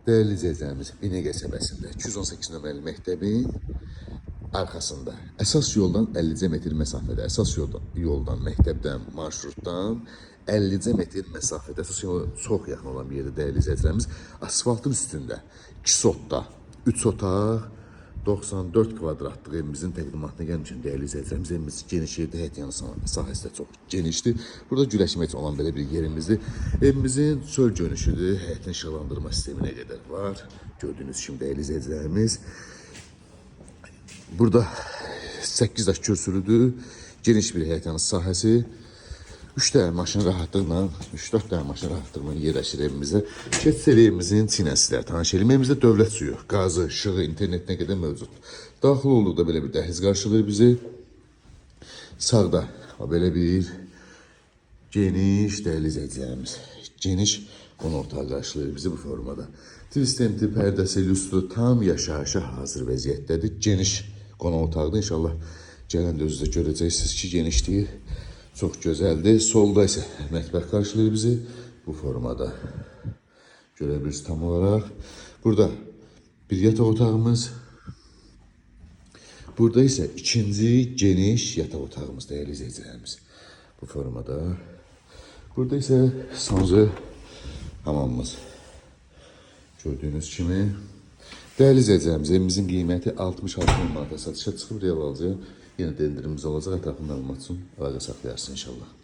Değerli izleyicilerimiz, İnegöl qəsəbəsində 218 nömrəli məktəbin arxasında əsas yoldan 50 metr məsafədə, əsas yoldan, məktəbdən, marşrutdan 50 metr məsafədə, əsas yola çox yaxın olan bir yerdə değerli izleyicilerimiz, asfaltın üstündə 2 sotda 3 otaq 94 kvadratlıq evimizin təqdimatına gəlmişəm değerli izleyicilerimiz. Evimiz geniş yerdə, həyət yanı sahəsi də çox genişdir. Burada güləşmək üçün olan belə bir yerimizdir. Evimizin çöl görünüşüdür. Həyətin işıqlandırma sisteminə qədər var. Gördüğünüz kimi değerli izleyicilerimiz. Burada 8 daş kürsülüdür. Geniş bir həyət yanı sahəsi. 3 tane maşın rahatlıqla, 3-4 tane maşın rahatlıqla yerləşir evimizə. Keçsel evimizin çinəsilər, tanış elim. Evimizdə dövlət suyu, qazı, işığı, internetinə qədər mövcud. Daxil olduqda belə bir dəhliz qarşılayır bizi. Sağda belə bir geniş, değerli izleyicilerimiz, geniş qonaq otağı qarşılayır bizi bu formada. Tvistenti, pərdəsi, lüstru tam yaşayışa hazır vəziyyətdədir. Geniş qonaq otaqda inşallah gələndə özünüzdə görəcəksiniz ki, genişliyi çok güzeldi. Solda ise mətbəx karşılayır bizi bu formada. Görebiliriz tam olarak. Burada bir yatak otağımız. Burada ise ikinci geniş yatak otağımız değerli izleyicilerimiz. Bu formada. Burada ise sancı hamamımız. Gördüğünüz kimi. Değerli izleyicilerimiz, evimizin qiyməti 66 min manata satışa çıxıb, real alıcıya yenə də endirimimiz olacaq. Ətraflı məlumat üçün əlaqə saxlayarsınız inşallah.